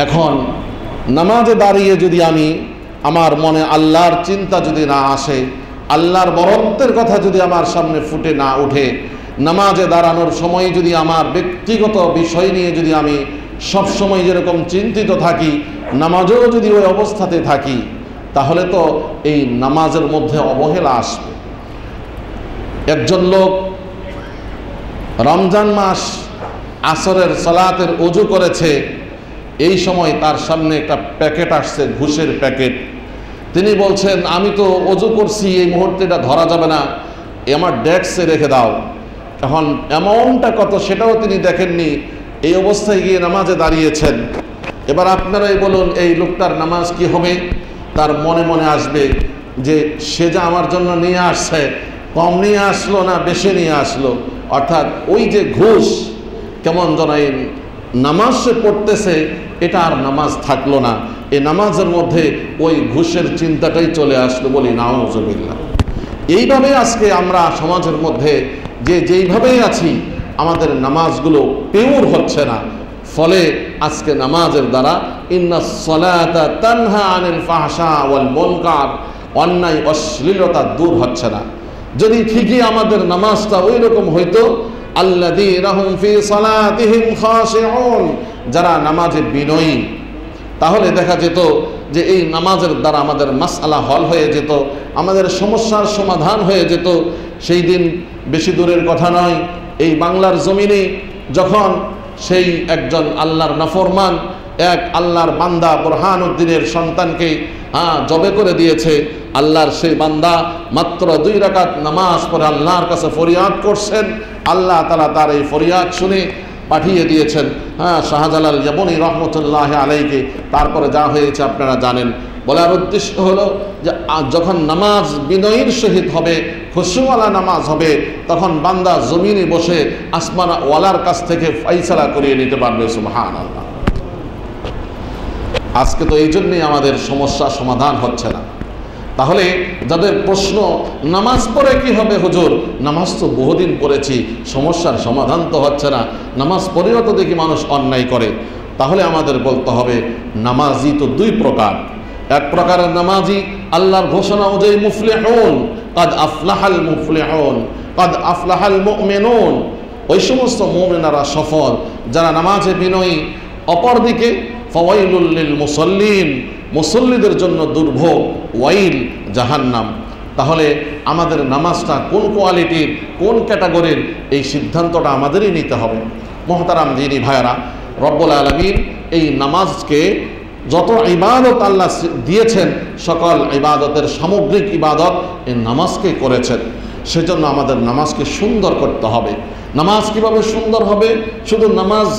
এখন নামাজে দাঁড়িয়ে যদি আমি আমার মনে আল্লাহর চিন্তা যদি না আসে, আল্লাহর বরত্বের কথা যদি আমার সামনে ফুটে না উঠে, নামাজে দাঁড়ানোর সময় যদি আমার ব্যক্তিগত বিষয় নিয়ে যদি আমি সবসময় যেরকম চিন্তিত থাকি, নামাজেও যদি ওই অবস্থাতে থাকি, তাহলে তো এই নামাজের মধ্যে অবহেলা আসবে। একজন লোক রমজান মাস আসরের সালাতের ওযু করেছে, এই সময় তার সামনে একটা প্যাকেট আসছে, ঘুষের প্যাকেট। তিনি বলছেন, আমি তো ওযু করছি, এই মুহূর্তে এটা ধরা যাবে না, আমার ডেস্কে রেখে দাও। এখন অ্যামাউন্টটা কত সেটাও তিনি দেখেননি, এই অবস্থায় গিয়ে নামাজে দাঁড়িয়েছেন। এবার আপনারাই বলুন, এই লোকটার নামাজ কি হবে? তার মনে মনে আসবে যে সে যা আমার জন্য নিয়ে আসছে, কম নিয়ে আসলো না বেশি নিয়ে আসলো। অর্থাৎ ওই যে ঘুষ, কেমন যেন এই নামাজ সে পড়তেছে, এটা আর নামাজ থাকলো না, এই নামাজের মধ্যে ওই ঘুষের চিন্তাটাই চলে আসলো। বলি নাউযুবিল্লাহ। এইভাবে আজকে আমরা সমাজের মধ্যে যেইভাবেই আছি, আমাদের নামাজগুলো পিওর হচ্ছে না। ফলে আজকে নামাজের দ্বারা ইন্নাস সালাতা তানহা আনিল ফাহশা ওয়াল মুনকার, অন্যায় অশ্লীলতা দূর হচ্ছে না। যদি ঠিকই আমাদের নামাজটা ওই রকম হইতো, আল্লাযীনা হুম ফি সালাতিহিম খাশিউন, যারা নামাজে বিনয়ী, তাহলে দেখা যেত যে এই নামাজের দ্বারা আমাদের মাসআলা হল হয়ে যেত, আমাদের সমস্যার সমাধান হয়ে যেত। সেই দিন বেশি দূরের কথা নয়, এই বাংলার জমিনে যখন সেই একজন আল্লাহর নাফরমান এক আল্লাহর বান্দা বুরহানুদ্দিনের সন্তানকে জবে করে দিয়েছে, আল্লাহর সেই বান্দা মাত্র 2 রাকাত নামাজ পড়ে আল্লাহর কাছে ফরিয়াদ করছেন, আল্লাহ তাআলা তার এই ফরিয়াদ শুনে পাঠিয়ে দিয়েছেন শাহজালাল ইয়ামানি রহমতুল্লাহ আলাইকে। তারপরে যা হয়েছে আপনারা জানেন। বলার উদ্দেশ্য হলো যে যখন নামাজ বিনয়ের সহিত হবে, খুশুওয়ালা নামাজ হবে, তখন বান্দা জমিনে বসে আসমান ওয়ালার কাছ থেকে ফাইসালা করিয়ে নিতে পারবে। সুবহানাল্লাহ। আজকে তো এই জন্যই আমাদের সমস্যা সমাধান হচ্ছে না। তাহলে যাদের প্রশ্ন নামাজ পড়ে কি হবে হুজুর, নামাজ তো বহুদিন পড়েছি, সমস্যার সমাধান তো হচ্ছে না, নামাজ পড়েও তো দেখি মানুষ অন্যায় করে। তাহলে আমাদের বলতে হবে নামাজি তো 2 প্রকার। এক প্রকারের নামাজি আল্লাহর ঘোষণা অনুযায়ী মুফলিহুন, কাদ আফলাহাল মুফলিহুন, কাদ আফলাহাল মুমিনুন, ওই সমস্ত মুমিনারা সফল যারা নামাজে বিনয়ী। অপরদিকে ফাওয়াইলুল লিল মুসাল্লিন, মুসল্লিদের জন্য দুর্ভোগ, ওয়াইল, জাহান্নাম। তাহলে আমাদের নামাজটা কোন কোয়ালিটির, কোন ক্যাটাগরির, এই সিদ্ধান্তটা আমাদেরই নিতে হবে। মুহতারাম দিনী ভাইরা, রব্বুল আলামিন এই নামাজকে যত ইবাদত আল্লাহ দিয়েছেন, সকল ইবাদতের সামগ্রিক ইবাদত এই নামাজকে করেছেন। সেজন্য আমাদের নামাজকে সুন্দর করতে হবে। নামাজ কিভাবে সুন্দর হবে? শুধু নামাজ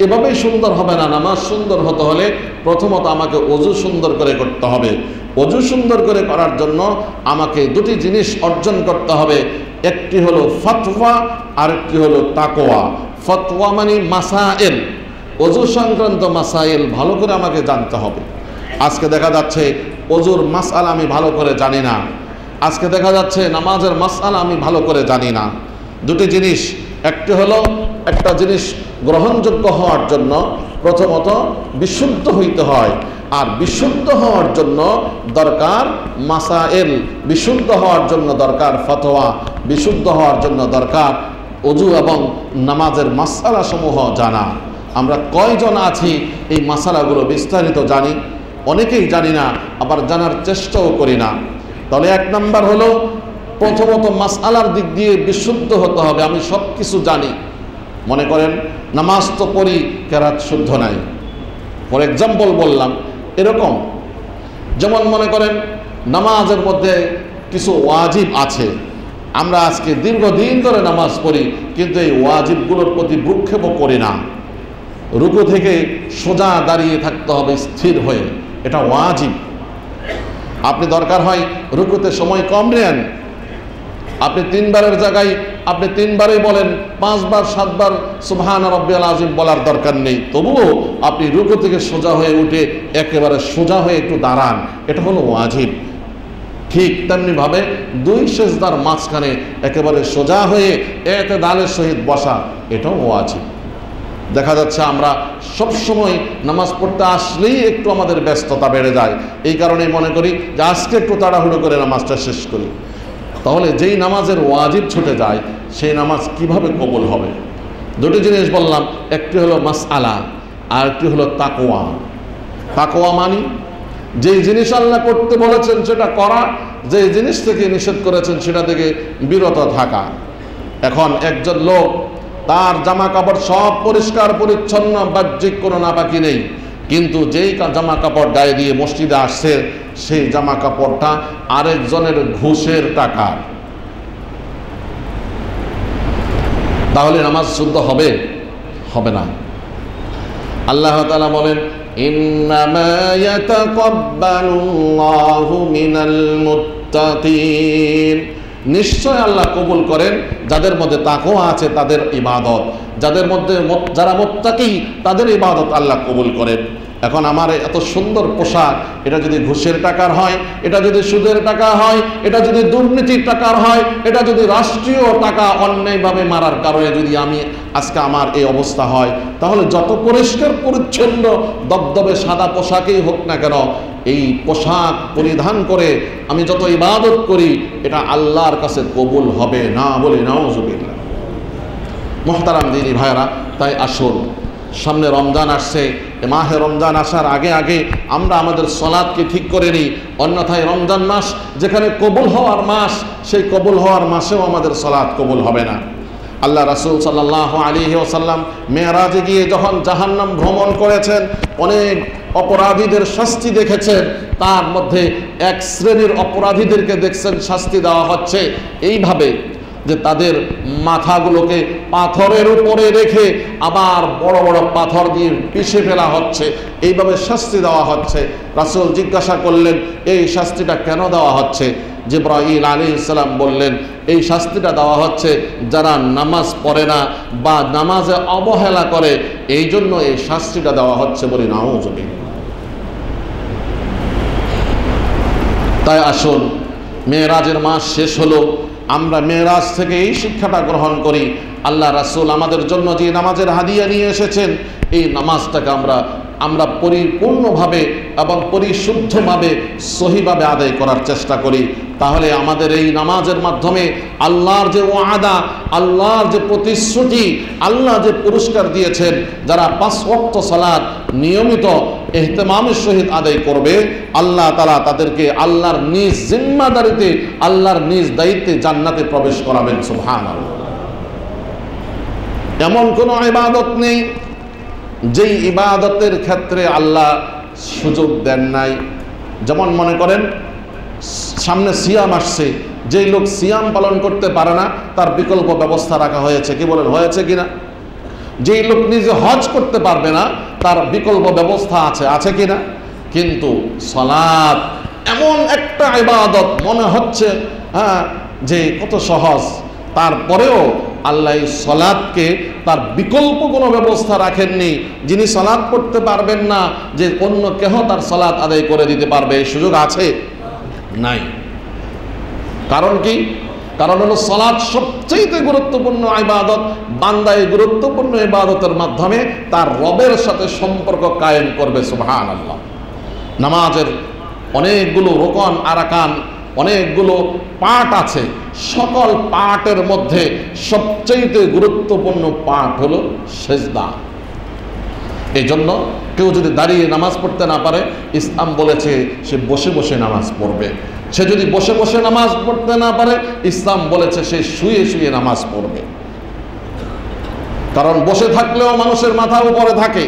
এভাবেই সুন্দর হবে না। নামাজ সুন্দর হতে হলে প্রথমত আমাকে ওযু সুন্দর করে করতে হবে। ওযু সুন্দর করে করার জন্য আমাকে 2টি জিনিস অর্জন করতে হবে। একটি হলো ফতোয়া, আরেকটি হলো তাকওয়া। ফতোয়া মানে মাসাইল, ওযু সংক্রান্ত মাসাইল ভালো করে আমাকে জানতে হবে। আজকে দেখা যাচ্ছে ওযুর মাসআলা আমি ভালো করে জানি না, আজকে দেখা যাচ্ছে নামাজের মাসআলা আমি ভালো করে জানি না। 2টি জিনিস, একটি হলো একটা জিনিস গ্রহণযোগ্য হওয়ার জন্য প্রথমত বিশুদ্ধ হইতে হয়, আর বিশুদ্ধ হওয়ার জন্য দরকার মাসাইল, বিশুদ্ধ হওয়ার জন্য দরকার ফতোয়া, বিশুদ্ধ হওয়ার জন্য দরকার ওযু এবং নামাজের মাসআলা সমূহ জানা। আমরা কয়জন আছি এই মাসআলাগুলো বিস্তারিত জানি? অনেকেই জানি না, আবার জানার চেষ্টাও করি না। তাহলে 1 নাম্বার হলো প্রথমত মাসআলার দিক দিয়ে বিশুদ্ধ হতে হবে। আমি সব কিছু জানি, মনে করেন নামাজ তো পড়ি, কেরাত শুদ্ধ নাই, ফর এক্সাম্পল বললাম। এরকম যেমন মনে করেন নামাজের মধ্যে কিছু ওয়াজিব আছে, আমরা আজকে দীর্ঘদিন ধরে নামাজ পড়ি, কিন্তু এই ওয়াজিবগুলোর প্রতি ভ্রুক্ষেপও করি না। রুকু থেকে সোজা দাঁড়িয়ে থাকতে হবে স্থির হয়ে, এটা ওয়াজিব। আপনি দরকার হয় রুকুতে সময় কম নেন, আপনি 3 বারের জায়গায় আপনি 3 বারে বলেন, 5 বার 7 বার সুবহান রাব্বিয়াল আযীম বলার দরকার নেই, তবুও আপনি রুকু থেকে সোজা হয়ে উঠে একেবারে সোজা হয়ে একটু দাঁড়ান, এটা হলো ওয়াজিব। ঠিক তেমনিভাবে 2 সেজদার মাঝখানে একেবারে সোজা হয়ে ইতিদালের সহিত বসা, এটাও ওয়াজিব। দেখা যাচ্ছে আমরা সবসময় নামাজ পড়তে আসলেই একটু আমাদের ব্যস্ততা বেড়ে যায়, এই কারণেই মনে করি যে আজকে একটু তাড়াহুড়ো করে নামাজটা শেষ করি। তাহলে যেই নামাজের ওয়াজিব ছুটে যায় সেই নামাজ কিভাবে কবুল হবে? দুটি জিনিস বললাম, একটি হলো মাসআলা আর একটি হলো তাকওয়া। তাকওয়া মানি যেই জিনিস আল্লাহ করতে বলেছেন সেটা করা, যেই জিনিস থেকে নিষেধ করেছেন সেটা থেকে বিরত থাকা। এখন একজন লোক তার জামা কাপড় সব পরিষ্কার পরিচ্ছন্ন, বাহ্যিক কোনো নাপাকি নেই, কিন্তু যেই জামা কাপড় গায়ে দিয়ে মসজিদে আসছে সেই জামা কাপড়টা আরেকজনের ঘুষের টাকা, তাহলে নামাজ শুদ্ধ হবে? হবে না। আল্লাহ তাআলা বলেন, ইন্নামা ইয়াতাকাব্বালুল্লাহু মিনাল মুত্তাকিন, নিশ্চয় আল্লাহ কবুল করেন যাদের মধ্যে তাকওয়া আছে তাদের ইবাদত, যাদের মধ্যে যারা মুত্তাকি তাদের ইবাদত আল্লাহ কবুল করেন। এখন আমার এত সুন্দর পোশাক, এটা যদি ঘুষের টাকার হয়, এটা যদি সুদের টাকা হয়, এটা যদি দুর্নীতির টাকার হয়, এটা যদি রাষ্ট্রীয় টাকা অন্যায়ভাবে মারার কারণে যদি আমি আজকে আমার এই অবস্থা হয়, তাহলে যত পরিষ্কার পরিচ্ছন্ন দবদবে সাদা পোশাকেই হোক না কেন, এই পোশাক পরিধান করে আমি যত ইবাদত করি এটা আল্লাহর কাছে কবুল হবে না, বলি নাউজুবিল্লাহ। মুহতারাম দিনী ভাইরা, তাই আসুন, সামনে রমজান আসছে, মাহে রমজান আসার আগে আগে আমরা আমাদের সলাৎকে ঠিক করে নিই, অন্যথায় রমজান মাস যেখানে কবুল হওয়ার মাস, সেই কবুল হওয়ার মাসেও আমাদের সলাৎ কবুল হবে না। আল্লাহ রাসূল সাল্লাল্লাহু আলাইহি ওয়াসাল্লাম মেরাজে গিয়ে যখন জাহান্নাম ভ্রমণ করেছেন, অনেক অপরাধীদের শাস্তি দেখেছেন, তার মধ্যে এক শ্রেণীর অপরাধীদেরকে দেখছেন শাস্তি দেওয়া হচ্ছে এইভাবে যে তাদের মাথাগুলোকে পাথরের উপরে রেখে আবার বড় বড় পাথর দিয়ে পিষে ফেলা হচ্ছে, এইভাবে শাস্তি দেওয়া হচ্ছে। রাসূল জিজ্ঞাসা করলেন, এই শাস্তিটা কেন দেওয়া হচ্ছে? জিবরাইল আলাইহিস সালাম বললেন, এই শাস্তিটা দেওয়া হচ্ছে যারা নামাজ পড়ে না বা নামাজে অবহেলা করে, এই জন্য এই শাস্তিটা দেওয়া হচ্ছে, বলি নাউজুবিল্লাহ। তাই আসুন, মেরাজের মাস শেষ হলো, আমরা মেরাজ থেকে এই শিক্ষাটা গ্রহণ করি, আল্লাহ রাসূল আমাদের জন্য যে নামাজের হাদিয়া নিয়ে এসেছেন, এই নামাজটাকে আমরা পরিপূর্ণভাবে এবং পরিশুদ্ধভাবে সহিভাবে আদায় করার চেষ্টা করি। তাহলে আমাদের এই নামাজের মাধ্যমে আল্লাহর যে ওয়াদা, আল্লাহর যে প্রতিশ্রুতি, আল্লাহ যে পুরস্কার দিয়েছেন, যারা 5 ওয়াক্ত সালাত নিয়মিত ইহতিমামের সহিত আদায় করবে, আল্লাহ তাআলা তাদেরকে আল্লাহর নিজ জিম্মাদারিতে, আল্লাহর নিজ দায়িত্বে জান্নাতে প্রবেশ করাবেন। সুবহানাল্লাহ। এমন কোনো ইবাদত নেই যেই ইবাদতের ক্ষেত্রে আল্লাহ সুযোগ দেন নাই। যেমন মনে করেন সামনে সিয়াম আসছে, যেই লোক সিয়াম পালন করতে পারে না তার বিকল্প ব্যবস্থা রাখা হয়েছে, কি বলেন, হয়েছে কিনা? যেই লোক নিজে হজ করতে পারবে না তার বিকল্প ব্যবস্থা আছে কিনা? কিন্তু সালাত এমন একটা ইবাদত মনে হচ্ছে যে কত সহজ, তারপরেও আল্লাহ সালাতকে তার বিকল্প কোনো ব্যবস্থা রাখেননি। যিনি সালাত পড়তে পারবেন না, যে অন্য কেহ তার সালাত আদায় করে দিতে পারবে, এই সুযোগ আছে? নাই। কারণ কি? কারণ হলো সালাত সবচেয়ে গুরুত্বপূর্ণ ইবাদত। বান্দা এই গুরুত্বপূর্ণ ইবাদতের মাধ্যমে তার রবের সাথে সম্পর্ক কায়েম করবে। সুবহানাল্লাহ। নামাজের অনেকগুলো রুকন আরকান, অনেকগুলো পাঠ আছে, সকল পাঠের মধ্যে সবচেয়ে গুরুত্বপূর্ণ পাঠ হলো সেজদা। এই জন্য কেউ যদি দাঁড়িয়ে নামাজ পড়তে না পারে, ইসলাম বলেছে সে বসে বসে নামাজ পড়বে। সে যদি বসে বসে নামাজ পড়তে না পারে, ইসলাম বলেছে সে শুয়ে শুয়ে নামাজ পড়বে। কারণ বসে থাকলেও মানুষের মাথা উপরে থাকে,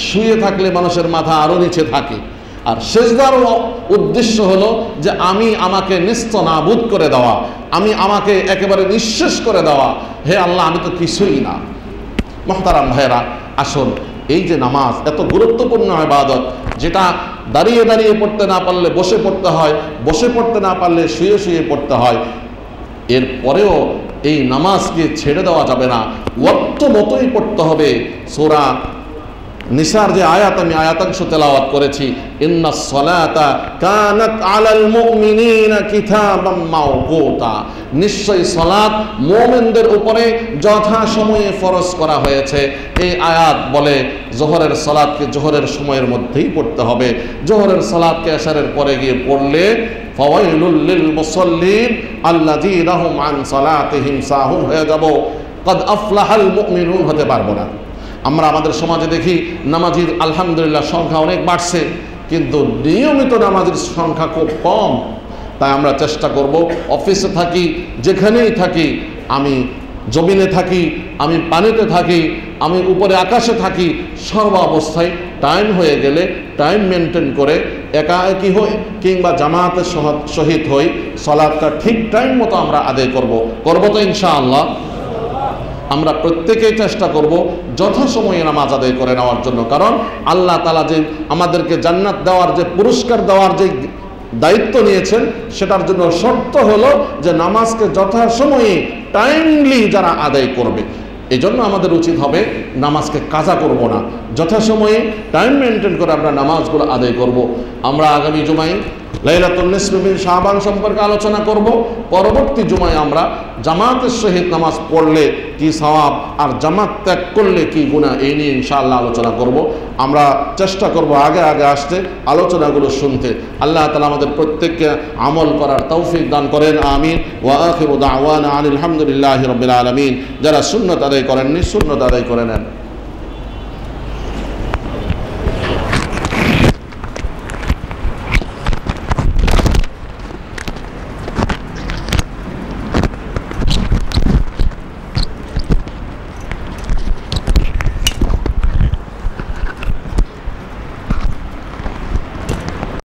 শুয়ে থাকলে মানুষের মাথা আরো নিচে থাকে। আর সেজদার উদ্দেশ্য হলো যে আমি আমাকে নিস্তেনাবুদ করে দেওয়া, আমাকে একেবারে নিঃশেষ করে দেওয়া, হে আল্লাহ আমি তো কিছুই না। মুহতারাম ভাইরা, আসুন, এই যে নামাজ এত গুরুত্বপূর্ণ ইবাদত, যেটা দাঁড়িয়ে দাঁড়িয়ে পড়তে না পারলে বসে পড়তে হয়, বসে পড়তে না পারলে শুয়ে শুয়ে পড়তে হয়, এরপরেও এই নামাজকে ছেড়ে দেওয়া যাবে না, ওয়াক্ত মতোই পড়তে হবে। সূরা নিসার যে আয়াত আমি আয়াতাংশ তেলাওয়াত করেছি, ইন্নাস সালাতা কানাত আলাল মুমিনিনা কিতাবাম মাওকুতা, নিশ্চয়ই সালাত মুমিনদের উপরে যথা সময়ে ফরজ করা হয়েছে। এই আয়াত বলে জোহরের সালাতকে জোহরের সময়ের মধ্যেই পড়তে হবে। জোহরের সালাতকে এশারের পরে গিয়ে পড়লে ফাওয়াইলুল লিল মুসাল্লিন আল্লাযীনা হুম আন সালাতিহিম সাহুন হয়ে যাব, কদ আফলাহাল মুমিনুন হতে পারবো না। আমরা আমাদের সমাজে দেখি নামাজির আলহামদুলিল্লাহ সংখ্যা অনেক বাড়ছে, কিন্তু নিয়মিত নামাজির সংখ্যা খুব কম। তাই আমরা চেষ্টা করব, অফিসে থাকি, যেখানেই থাকি, আমি জমিনে থাকি, আমি পানিতে থাকি, আমি উপরে আকাশে থাকি, সর্ব অবস্থায় টাইম হয়ে গেলে টাইম মেনটেন করে একাকী হই কিংবা জামাতের সহিত হই, সালাতটা ঠিক টাইম মতো আমরা আদায় করব তো ইনশাআল্লাহ। আমরা প্রত্যেকেই চেষ্টা করব যথাসময়ে নামাজ আদায় করে নেওয়ার জন্য, কারণ আল্লাহ তাআলা যে আমাদেরকে জান্নাত দেওয়ার যে পুরস্কার দেওয়ার যে দায়িত্ব নিয়েছেন, সেটার জন্য শর্ত হলো যে নামাজকে যথাসময়ে টাইমলি যারা আদায় করবে। এই জন্য আমাদের উচিত হবে নামাজকে কাজা করব না, যথাসময়ে টাইম মেনটেন করে আমরা নামাজগুলো আদায় করব। আমরা আগামী জুমায় লাইলাতুন নিসফ মিন শাবান সম্পর্কে আলোচনা করব। পরবর্তী জুমায় আমরা জামাতের সহিত নামাজ পড়লে কি সওয়াব আর জামাত ত্যাগ করলে কি গুনাহ, এই নিয়ে ইনশাআল্লাহ আলোচনা করব। আমরা চেষ্টা করব আগে আগে আসতে, আলোচনাগুলো শুনতে। আল্লাহ তাআলা আমাদের প্রত্যেককে আমল করার তৌফিক দান করেন, আমিন। ওয়া আখিরু দাওয়ানা আলহামদুলিল্লাহি রাব্বিল আলামিন। যারা সুন্নাত আদায় করেননি সুন্নাত আদায় করে নেন।